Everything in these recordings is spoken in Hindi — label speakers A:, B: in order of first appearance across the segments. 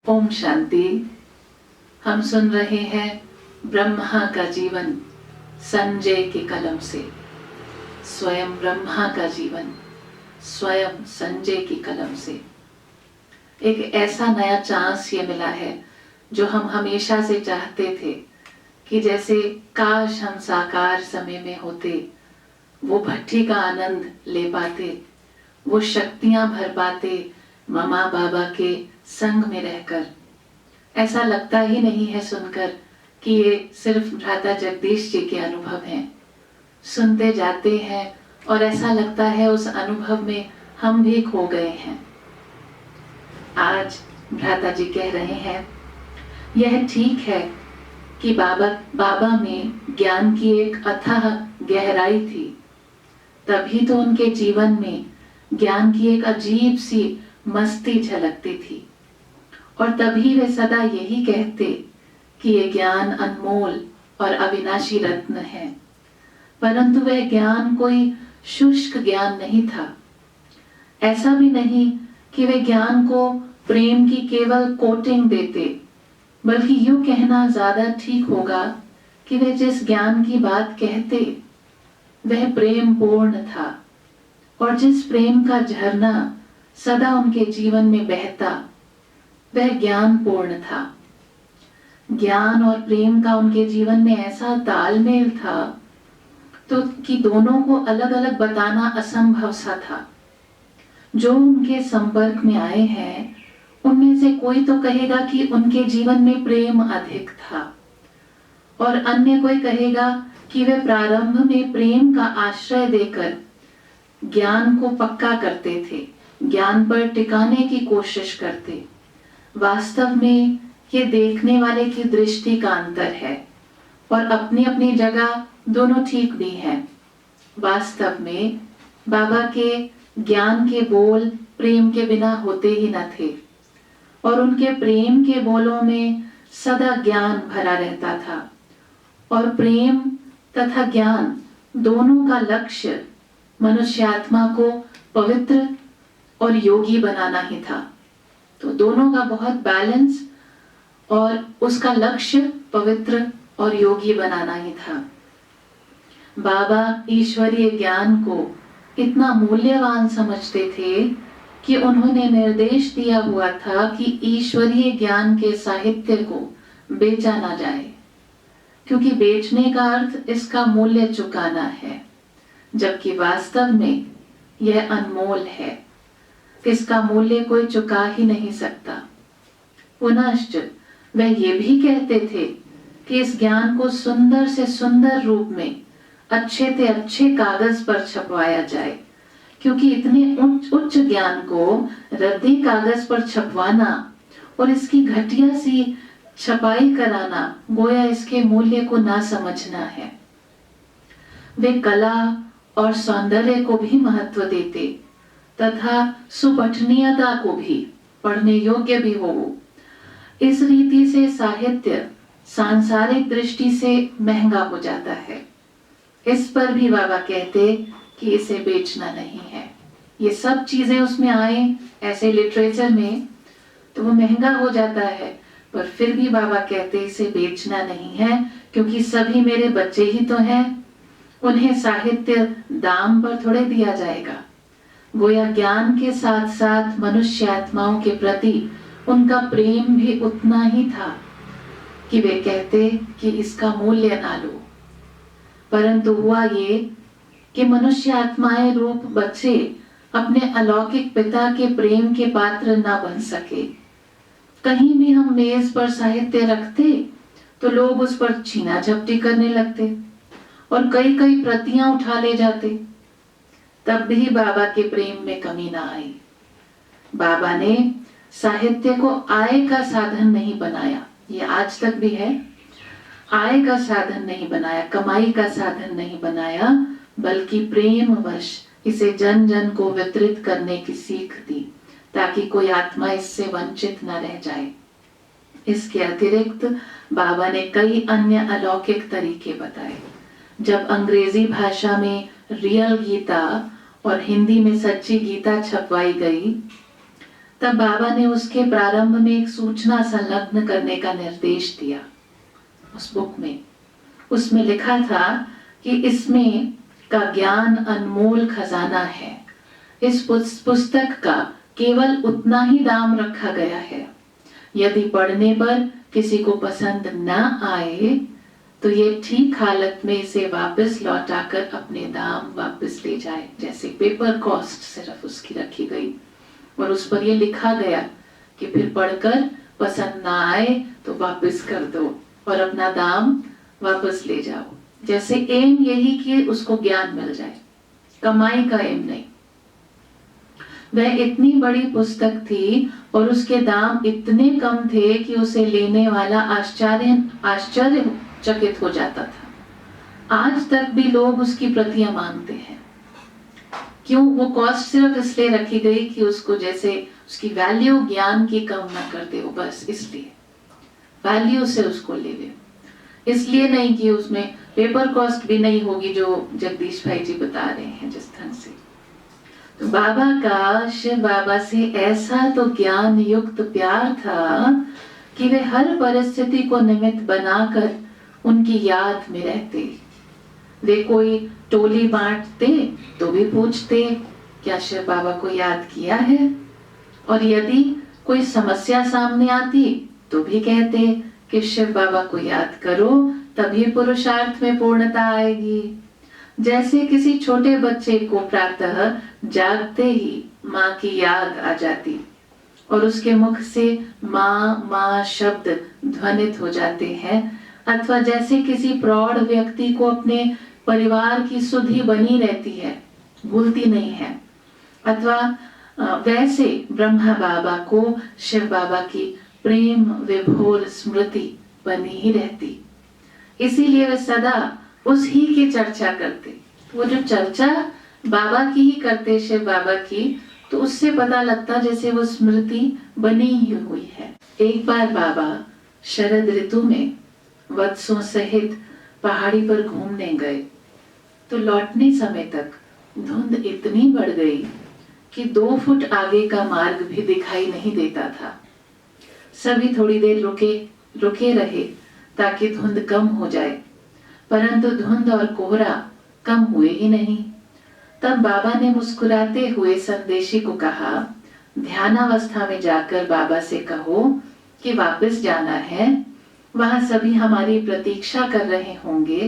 A: ओम शांति। हम सुन रहे हैं ब्रह्मा का जीवन संजय के कलम से। स्वयं ब्रह्मा का जीवन स्वयं संजय की कलम से। एक ऐसा नया चांस ये मिला है जो हम हमेशा से चाहते थे कि जैसे काश हम साकार समय में होते, वो भट्टी का आनंद ले पाते, वो शक्तियां भर पाते मामा बाबा के संग में रहकर। ऐसा लगता ही नहीं है सुनकर कि ये सिर्फ भ्राता जगदीश जी के अनुभव हैं। सुनते जाते हैं और ऐसा लगता है उस अनुभव में हम भी खो गए हैं। आज भ्राता जी कह रहे हैं, यह ठीक है कि बाबा में ज्ञान की एक अथाह गहराई थी, तभी तो उनके जीवन में ज्ञान की एक अजीब सी मस्ती झलकती थी, और तभी वे सदा यही कहते कि ये ज्ञान अनमोल और अविनाशी रत्न है। परंतु वह ज्ञान कोई शुष्क ज्ञान नहीं था। ऐसा भी नहीं कि वे ज्ञान को प्रेम की केवल कोटिंग देते, बल्कि यूं कहना ज्यादा ठीक होगा कि वे जिस ज्ञान की बात कहते वह प्रेम पूर्ण था, और जिस प्रेम का झरना सदा उनके जीवन में बहता वह ज्ञान पूर्ण था। ज्ञान और प्रेम का उनके जीवन में ऐसा तालमेल था तो कि दोनों को अलग अलग बताना असंभव सा था। जो उनके संपर्क में आए हैं उनमें से कोई तो कहेगा कि उनके जीवन में प्रेम अधिक था, और अन्य कोई कहेगा कि वे प्रारंभ में प्रेम का आश्रय देकर ज्ञान को पक्का करते थे, ज्ञान पर टिकाने की कोशिश करते। वास्तव में ये देखने वाले की दृष्टि का अंतर है, और अपनी अपनी जगह दोनों ठीक भी हैं। वास्तव में बाबा के ज्ञान के बोल प्रेम के बिना होते ही न थे, और उनके प्रेम के बोलों में सदा ज्ञान भरा रहता था, और प्रेम तथा ज्ञान दोनों का लक्ष्य मनुष्यात्मा को पवित्र और योगी बनाना ही था। तो दोनों का बहुत बैलेंस, और उसका लक्ष्य पवित्र और योगी बनाना ही था। बाबा ईश्वरीय ज्ञान को इतना मूल्यवान समझते थे कि उन्होंने निर्देश दिया हुआ था कि ईश्वरीय ज्ञान के साहित्य को बेचा ना जाए, क्योंकि बेचने का अर्थ इसका मूल्य चुकाना है, जबकि वास्तव में यह अनमोल है। इसका मूल्य कोई चुका ही नहीं सकता। पुनश्च वह ये भी कहते थे कि इस ज्ञान को सुंदर से सुंदर रूप में अच्छे से अच्छे कागज पर छपवाया जाए, क्योंकि इतने उच्च ज्ञान को रद्दी कागज पर छपवाना और इसकी घटिया सी छपाई कराना गोया इसके मूल्य को ना समझना है। वे कला और सौंदर्य को भी महत्व देते तथा सुपठनीयता को भी, पढ़ने योग्य भी हो। इस रीति से साहित्य सांसारिक दृष्टि से महंगा हो जाता है। इस पर भी बाबा कहते कि इसे बेचना नहीं है। ये सब चीजें उसमें आए ऐसे लिटरेचर में तो वो महंगा हो जाता है, पर फिर भी बाबा कहते इसे बेचना नहीं है, क्योंकि सभी मेरे बच्चे ही तो हैं। उन्हें साहित्य दाम पर थोड़े दिया जाएगा। गोया ज्ञान के साथ साथ मनुष्य आत्माओं के प्रति उनका प्रेम भी उतना ही था कि वे कहते कि इसका मूल्य ना लो। परंतु हुआ ये कि मनुष्य आत्माएं रूप बच्चे अपने अलौकिक पिता के प्रेम के पात्र ना बन सके। कहीं भी हम मेज पर साहित्य रखते तो लोग उस पर छीना झपटी करने लगते और कई कई प्रतियां उठा ले जाते। तब भी बाबा के प्रेम में कमी ना आई। बाबा ने साहित्य को आय का साधन नहीं बनाया, ये आज तक भी है। आय का साधन नहीं बनाया, कमाई का साधन नहीं बनाया, बल्कि प्रेमवश इसे जन जन को वितरित करने की सीख दी, ताकि कोई आत्मा इससे वंचित न रह जाए। इसके अतिरिक्त बाबा ने कई अन्य अलौकिक तरीके बताए। जब अंग्रेजी भाषा में रियल गीता और हिंदी में सच्ची गीता छपवाई गई तब बाबा ने उसके प्रारंभ में एक सूचना संलग्न करने का निर्देश दिया। उस बुक में उसमें लिखा था कि इसमें का ज्ञान अनमोल खजाना है। इस पुस्तक का केवल उतना ही दाम रखा गया है। यदि पढ़ने पर किसी को पसंद न आए तो ये ठीक हालत में इसे वापस लौटाकर अपने दाम वापस ले जाए। जैसे पेपर कॉस्ट सिर्फ उसकी रखी गई और उस पर ये लिखा गया कि फिर पढ़कर पसंद ना आए तो वापस कर दो और अपना दाम वापस ले जाओ। जैसे एम यही कि उसको ज्ञान मिल जाए, कमाई का एम नहीं। वह इतनी बड़ी पुस्तक थी और उसके दाम इतने कम थे कि उसे लेने वाला आश्चर्यचकित हो जाता था। आज तक भी लोग उसकी प्रतियां मांगते हैं। क्यों? वो कॉस्ट सिर्फ इसलिए रखी गई कि उसको जैसे उसकी वैल्यू ज्ञान की कम ना कर दे, वो बस इसलिए वैल्यू से उसको ले ले, इसलिए नहीं कि उसमें पेपर कॉस्ट भी नहीं होगी जो जगदीश भाई जी बता रहे हैं जिस ढंग से। तो बाबा का शिव बाबा से ऐसा तो ज्ञान युक्त प्यार था कि वे हर परिस्थिति को निमित्त बनाकर उनकी याद में रहते। वे कोई टोली बांटते तो भी पूछते क्या शिव बाबा को याद किया है, और यदि कोई समस्या सामने आती तो भी कहते कि शिव बाबा को याद करो तभी पुरुषार्थ में पूर्णता आएगी। जैसे किसी छोटे बच्चे को प्रातः जागते ही माँ की याद आ जाती और उसके मुख से माँ माँ शब्द ध्वनित हो जाते हैं, अथवा जैसे किसी प्रौढ़ व्यक्ति को अपने परिवार की सुधि बनी रहती है, भूलती नहीं है, अथवा वैसे ब्रह्मा बाबा को शिव बाबा की प्रेम विभोर स्मृति बनी ही रहती। इसीलिए वे सदा उस ही की चर्चा करते। वो जो चर्चा बाबा की ही करते, शिव बाबा की, तो उससे पता लगता जैसे वो स्मृति बनी ही हुई है। एक बार बाबा शरद ऋतु में वत्सों सहित पहाड़ी पर घूमने गए तो लौटने समय तक धुंध इतनी बढ़ गई कि 2 फुट आगे का मार्ग भी दिखाई नहीं देता था। सभी थोड़ी देर रुके रहे ताकि धुंध कम हो जाए, परंतु धुंध और कोहरा कम हुए ही नहीं। तब बाबा ने मुस्कुराते हुए संदेशी को कहा, ध्यानावस्था में जाकर बाबा से कहो कि वापस जाना है। वहां सभी हमारी प्रतीक्षा कर रहे होंगे,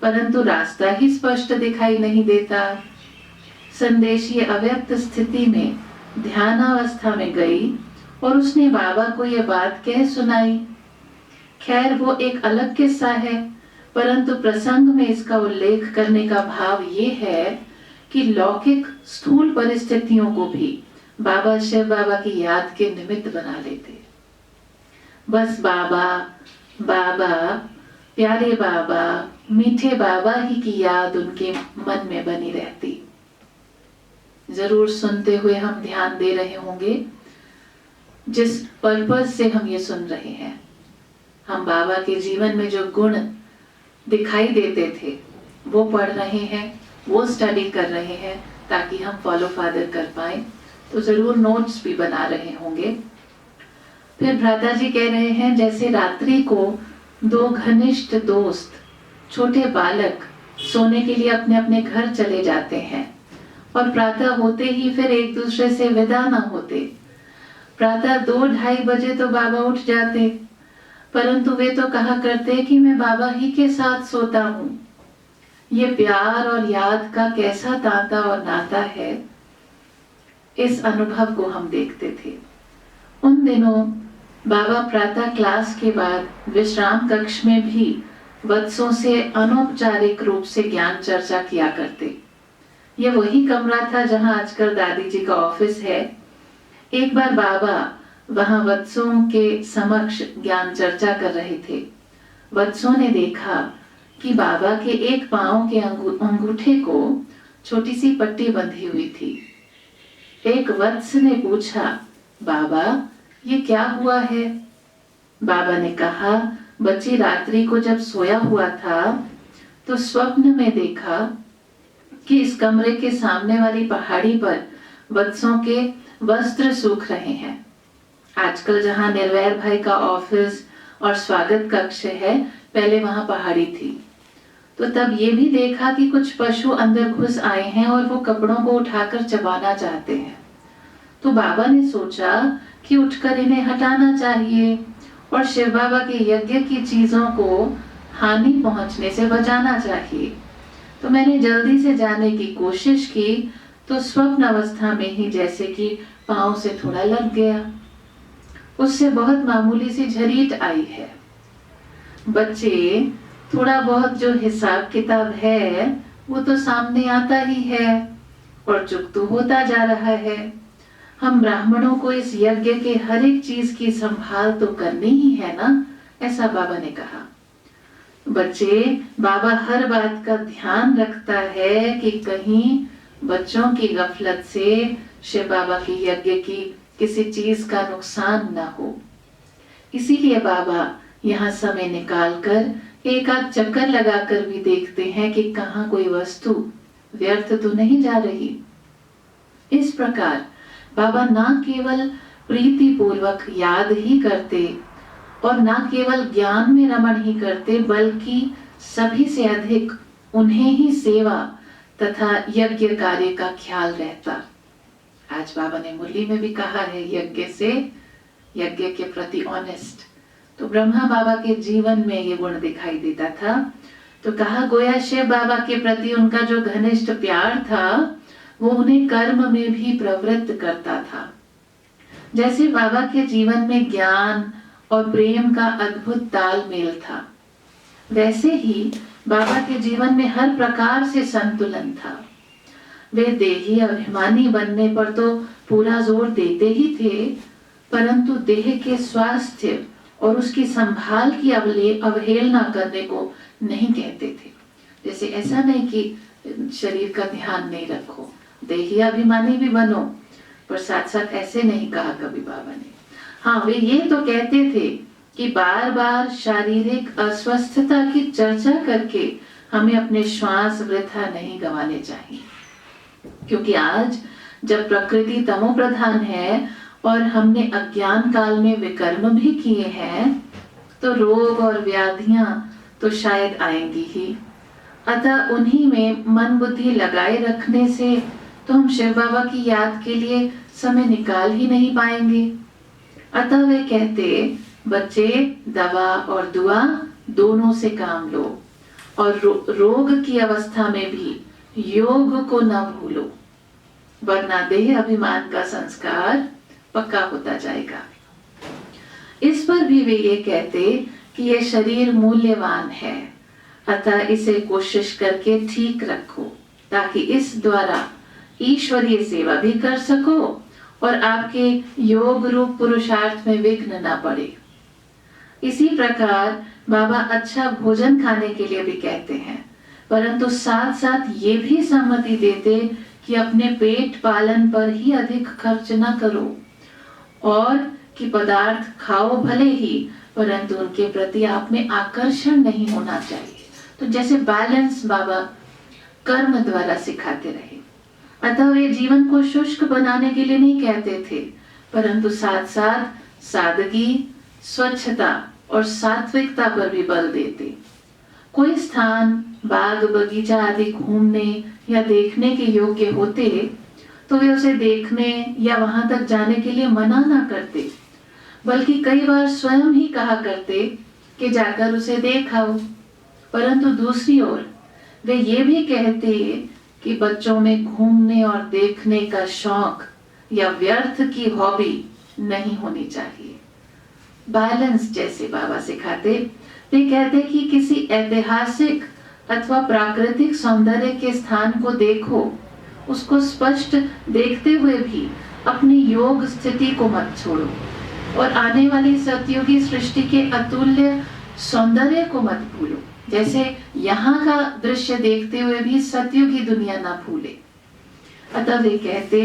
A: परंतु रास्ता ही स्पष्ट दिखाई नहीं देता। संदेशी अव्यक्त स्थिति में ध्यानावस्था में गई और उसने बाबा को यह बात कह सुनाई। खैर वो एक अलग किस्सा है, परंतु प्रसंग में इसका उल्लेख करने का भाव ये है कि लौकिक स्थूल परिस्थितियों को भी बाबा शिव बाबा की याद के निमित्त बना लेते। बस बाबा बाबा, प्यारे बाबा, मीठे बाबा ही की याद उनके मन में बनी रहती। जरूर सुनते हुए हम ध्यान दे रहे होंगे जिस पर्पस से हम ये सुन रहे हैं। हम बाबा के जीवन में जो गुण दिखाई देते थे वो पढ़ रहे हैं, वो स्टडी कर रहे हैं ताकि हम फॉलो फादर कर पाए। तो जरूर नोट्स भी बना रहे होंगे। फिर भ्राता जी कह रहे हैं, जैसे रात्रि को 2 घनिष्ठ दोस्त, छोटे बालक सोने के लिए अपने अपने घर चले जाते हैं और प्रातः होते ही फिर एक दूसरे से विदा ना होते। प्रातः 2-2:30 बजे तो बाबा उठ जाते, परंतु वे तो कहा करते कि मैं बाबा ही के साथ सोता हूँ। ये प्यार और याद का कैसा तांता और नाता है, इस अनुभव को हम देखते थे। उन दिनों बाबा प्रातः क्लास के बाद विश्राम कक्ष में भी वत्सों से अनौपचारिक रूप से ज्ञान चर्चा किया करते। ये वही कमरा था जहां आजकल दादी जी का ऑफिस है। एक बार बाबा वहां वत्सों के समक्ष ज्ञान चर्चा कर रहे थे। वत्सों ने देखा कि बाबा के एक पांव के अंगूठे को छोटी सी पट्टी बंधी हुई थी। एक वत्स ने पूछा, बाबा ये क्या हुआ है? बाबा ने कहा, बच्ची रात्रि को जब सोया हुआ था तो स्वप्न में देखा कि इस कमरे के सामने वाली पहाड़ी पर वत्सों के वस्त्र सूख रहे हैं। आजकल जहाँ निर्वैर भाई का ऑफिस और स्वागत कक्ष है, पहले वहां पहाड़ी थी। तो तब ये भी देखा कि कुछ पशु अंदर घुस आए हैं और वो कपड़ों को उठाकर चबाना चाहते हैं। तो बाबा ने सोचा कि उठकर इन्हें हटाना चाहिए और शिव बाबा के यज्ञ की चीजों को हानि पहुंचने से बचाना चाहिए। तो मैंने जल्दी से जाने की कोशिश की, तो स्वप्न अवस्था में ही जैसे कि पांव से थोड़ा लग गया। उससे बहुत मामूली सी झरीट आई है। बच्चे, थोड़ा बहुत जो हिसाब किताब है वो तो सामने आता ही है और चुप तो होता जा रहा है। हम ब्राह्मणों को इस यज्ञ के हर एक चीज की संभाल तो करनी ही है ना, ऐसा बाबा ने कहा। बच्चे, बाबा हर बात का ध्यान रखता है कि कहीं बच्चों की गफलत से शिव बाबा के यज्ञ की किसी चीज का नुकसान ना हो। इसीलिए बाबा यहाँ समय निकालकर एक आध चक्कर लगाकर भी देखते हैं कि कहाँ कोई वस्तु व्यर्थ तो नहीं जा रही। इस प्रकार बाबा ना केवल प्रीति पूर्वक याद ही करते और ना केवल ज्ञान में रमण ही करते, बल्कि सभी से अधिक उन्हें ही सेवा तथा यज्ञ कार्य का ख्याल रहता। आज बाबा ने मुरली में भी कहा है, यज्ञ के प्रति ऑनेस्ट। तो ब्रह्मा बाबा के जीवन में ये गुण दिखाई देता था। तो कहा, गोया शिव बाबा के प्रति उनका जो घनिष्ठ प्यार था वो उन्हें कर्म में भी प्रवृत्त करता था। जैसे बाबा के जीवन में ज्ञान और प्रेम का अद्भुत तालमेल था, वैसे ही बाबा के जीवन में हर प्रकार से संतुलन था। वे देही अभिमानी बनने पर तो पूरा जोर देते ही थे, परंतु देह के स्वास्थ्य और उसकी संभाल की अवहेलना करने को नहीं कहते थे। जैसे ऐसा नहीं कि शरीर का ध्यान नहीं रखो, देही अभिमानी भी बनो, पर साथ साथ ऐसे नहीं कहा कभी बाबा ने। हाँ, वे ये तो कहते थे कि बार बार शारीरिक अस्वस्थता की चर्चा करके हमें अपने श्वास वृथा नहीं गंवाने चाहिए, क्योंकि आज जब प्रकृति तमो प्रधान है और हमने अज्ञान काल में विकर्म भी किए हैं, तो रोग और व्याधियां तो शायद आएंगी ही। अतः उन्हीं में मन बुद्धि लगाए रखने से तो हम शिव बाबा की याद के लिए समय निकाल ही नहीं पाएंगे। अतः वे कहते, बच्चे, दवा और दुआ दोनों से काम लो और रोग की अवस्था में भी योग को न भूलो, वरना देह अभिमान का संस्कार पक्का होता जाएगा। इस पर भी वे ये कहते कि ये शरीर मूल्यवान है, अतः इसे कोशिश करके ठीक रखो ताकि इस द्वारा ईश्वरीय सेवा भी कर सको और आपके योग रूप पुरुषार्थ में विघ्न ना पड़े। इसी प्रकार बाबा अच्छा भोजन खाने के लिए भी कहते हैं, परंतु साथ साथ ये भी सम्मति देते कि अपने पेट पालन पर ही अधिक खर्च न करो और कि पदार्थ खाओ भले ही, परंतु उनके प्रति आप में आकर्षण नहीं होना चाहिए। तो जैसे बैलेंस बाबा कर्म द्वारा सिखाते रहे। अतः वे जीवन को शुष्क बनाने के लिए नहीं कहते थे, परंतु साथ साथ सादगी, स्वच्छता और सात्विकता पर भी बल देते। कोई स्थान, बाग बगीचा आदि घूमने या देखने के योग्य होते तो वे उसे देखने या वहां तक जाने के लिए मना ना करते, बल्कि कई बार स्वयं ही कहा करते कि जाकर उसे देख आओ। परंतु दूसरी ओर वे ये भी कहते कि बच्चों में घूमने और देखने का शौक या व्यर्थ की हॉबी नहीं होनी चाहिए। बैलेंस जैसे बाबा सिखाते, वे कहते कि किसी ऐतिहासिक अथवा प्राकृतिक सौंदर्य के स्थान को देखो, उसको स्पष्ट देखते हुए भी अपनी योग स्थिति को मत छोड़ो और आने वाली सतयुगी सृष्टि के अतुल्य सौंदर्य को मत भूलो। जैसे यहाँ का दृश्य देखते हुए भी सतयुगी दुनिया ना भूले। अतः वे कहते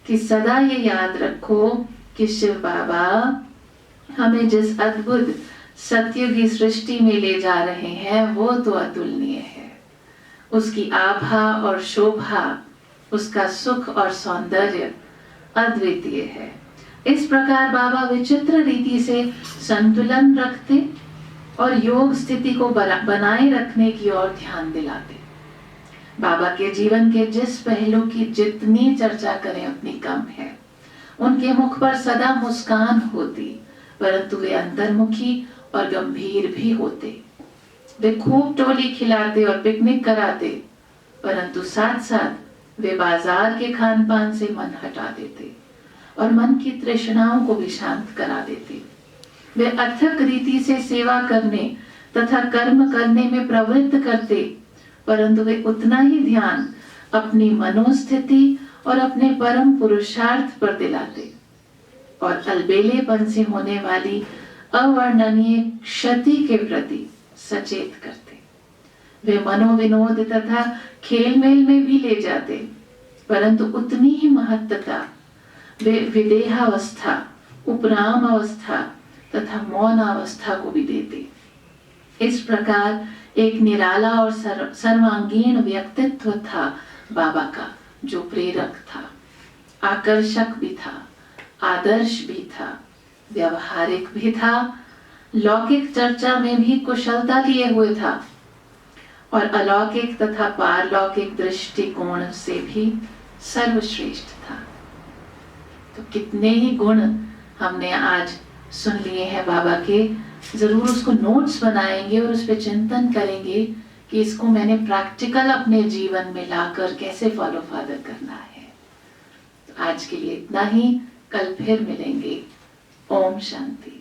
A: कि सदा ये याद रखो कि शिव बाबा हमें जिस अद्भुत सतयुगी सृष्टि में ले जा रहे हैं वो तो अतुलनीय है। उसकी आभा और शोभा, उसका सुख और सौंदर्य अद्वितीय है। इस प्रकार बाबा विचित्र रीति से संतुलन रखते और योग स्थिति को बनाए रखने की ओर ध्यान दिलाते। बाबा के जीवन के जिस पहलू की जितनी चर्चा करें उतनी कम है। उनके मुख पर सदा मुस्कान होती, परंतु वे अंतर्मुखी और गंभीर भी होते। वे खूब टोली खिलाते और पिकनिक कराते, परंतु साथ साथ वे बाजार के खान पान से मन हटा देते और मन की तृष्णाओं को भी शांत करा देते। वे अथक रीति से सेवा करने तथा कर्म करने में प्रवृत्त करते, परंतु वे उतना ही ध्यान अपनी मनोस्थिति और अपने परम पुरुषार्थ पर दिलाते और अलबेलेपन से होने वाली अवर्णनीय क्षति के प्रति सचेत करते। वे मनोविनोद तथा खेल मेल में भी ले जाते, परंतु उतनी ही महत्वता वे विदेहावस्था, उपराम अवस्था तथा मौन अवस्था को भी देते। इस प्रकार एक निराला और सर्वांगीण व्यक्तित्व था बाबा का, जो प्रेरक था, आकर्षक भी था, आदर्श भी था, व्यवहारिक भी था, लौकिक चर्चा में भी कुशलता लिए हुए था और अलौकिक तथा पारलौकिक दृष्टिकोण से भी सर्वश्रेष्ठ था। तो कितने ही गुण हमने आज सुन लिए हैं बाबा के। जरूर उसको नोट्स बनाएंगे और उस पर चिंतन करेंगे कि इसको मैंने प्रैक्टिकल अपने जीवन में लाकर कैसे फॉलो फादर करना है। तो आज के लिए इतना ही, कल फिर मिलेंगे। ओम शांति।